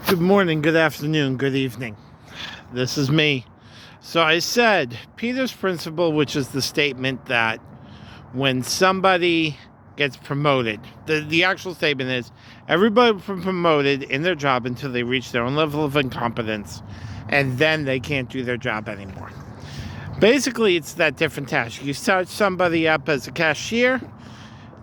Good morning, good afternoon, good evening. This is me. So I said Peter's principle, which is the statement that when somebody gets promoted, the actual statement is everybody promoted in their job until they reach their own level of incompetence, and then they can't do their job anymore. Basically, it's that different task. You start somebody up as a cashier,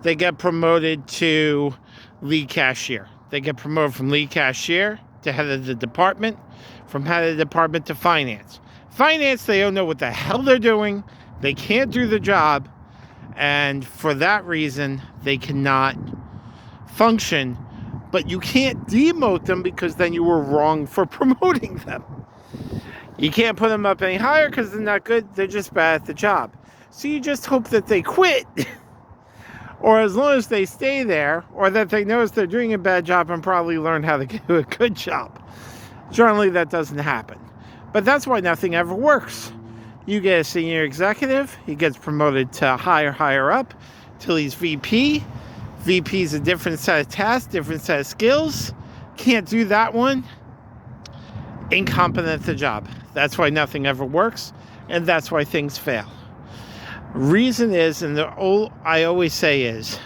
they get promoted to lead cashier. They get promoted from lead cashier to head of the department, from head of the department to finance. Finance, they don't know what the hell they're doing. They can't do the job. And for that reason, they cannot function. But you can't demote them because then you were wrong for promoting them. You can't put them up any higher because they're not good. They're just bad at the job. So you just hope that they quit. Or as long as they stay there, or that they notice they're doing a bad job and probably learn how to do a good job. Generally, that doesn't happen. But that's why nothing ever works. You get a senior executive, he gets promoted to higher up, till he's VP. VP's a different set of tasks, different set of skills. Can't do that one. Incompetent at the job. That's why nothing ever works, and that's why things fail. Reason is, and I always say is,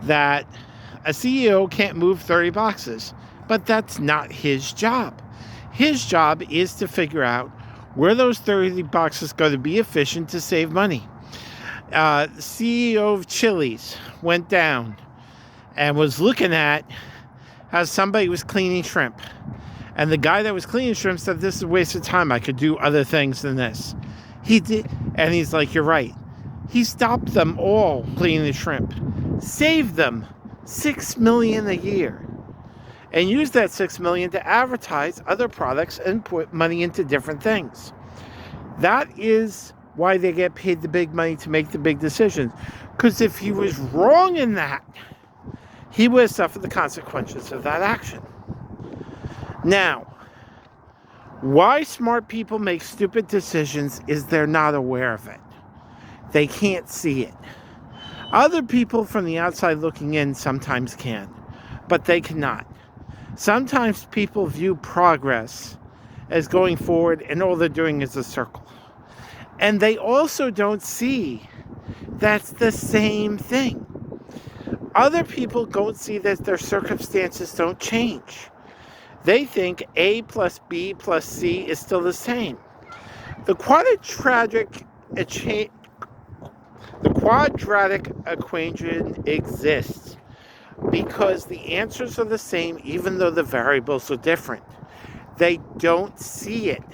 that a CEO can't move 30 boxes, but that's not his job. His job is to figure out where those 30 boxes go to be efficient to save money. CEO of Chili's went down and was looking at how somebody was cleaning shrimp. And the guy that was cleaning shrimp said, this is a waste of time. I could do other things than this. He did, and he's like, you're right. He stopped them all cleaning the shrimp, saved them $6 million a year, and used that $6 million to advertise other products and put money into different things. That is why they get paid the big money to make the big decisions. Because if he was wrong in that, he would have suffered the consequences of that action. Now, why smart people make stupid decisions is they're not aware of it. They can't see it. Other people from the outside looking in sometimes can, but they cannot. Sometimes people view progress as going forward and all they're doing is a circle. And they also don't see that's the same thing. Other people don't see that their circumstances don't change. They think A plus B plus C is still the same. The quadratic equation exists because the answers are the same even though the variables are different. They don't see it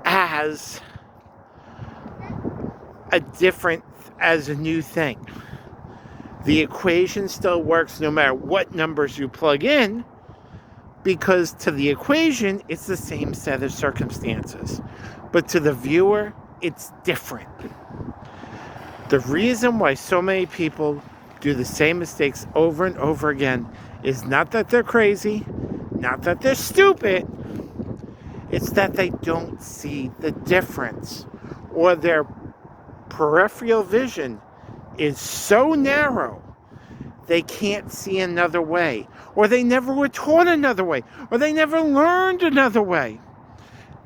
as a new thing. The equation still works no matter what numbers you plug in, because to the equation, it's the same set of circumstances. But to the viewer, it's different. The reason why so many people do the same mistakes over and over again is not that they're crazy, not that they're stupid, it's that they don't see the difference, or their peripheral vision is so narrow they can't see another way, or they never were taught another way, or they never learned another way.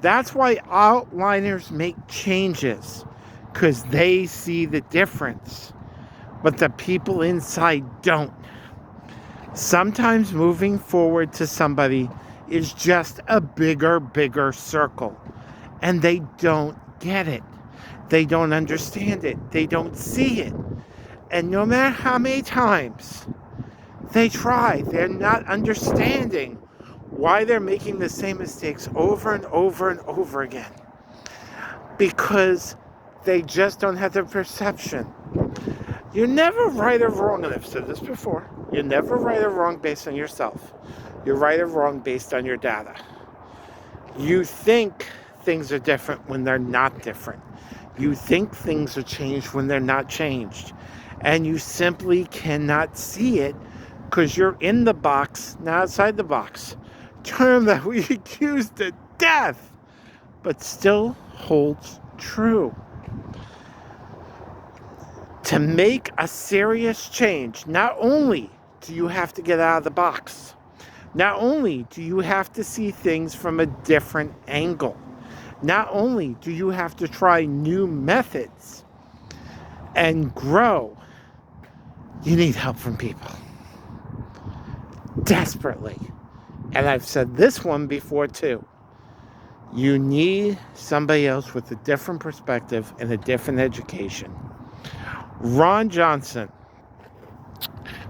That's why outliners make changes, because they see the difference, but the people inside don't. Sometimes moving forward to somebody is just a bigger circle, and they don't get it. They don't understand it. They don't see it. And no matter how many times they try, they're not understanding why they're making the same mistakes over and over and over again. Because they just don't have the perception. You're never right or wrong, and I've said this before. You're never right or wrong based on yourself. You're right or wrong based on your data. You think things are different when they're not different. You think things are changed when they're not changed. And you simply cannot see it because you're in the box, not outside the box. Term that we accuse to death, but still holds true. To make a serious change, not only do you have to get out of the box, Not only do you have to see things from a different angle, not only do you have to try new methods and grow, you need help from people. Desperately. And I've said this one before too. You need somebody else with a different perspective and a different education. Ron Johnson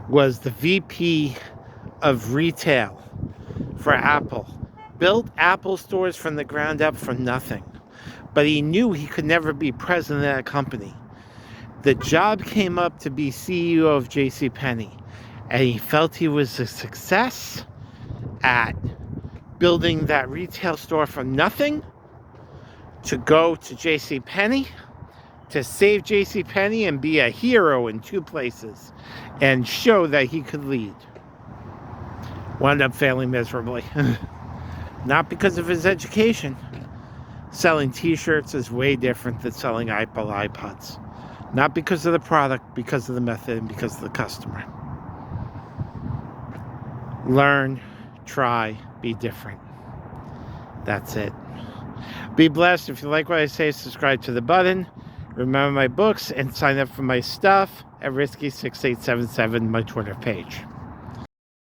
was the VP of retail for Apple. Built Apple stores from the ground up from nothing. But he knew he could never be president of that company. The job came up to be CEO of JCPenney. And he felt he was a success at building that retail store from nothing to go to JCPenney, to save JCPenney and be a hero in 2 places and show that he could lead. Wound up failing miserably. Not because of his education. Selling t-shirts is way different than selling Apple iPods. Not because of the product, because of the method, and because of the customer. Learn, try, be different. That's it. Be blessed. If you like what I say, subscribe to the button. Remember my books and sign up for my stuff at Risky6877, my Twitter page.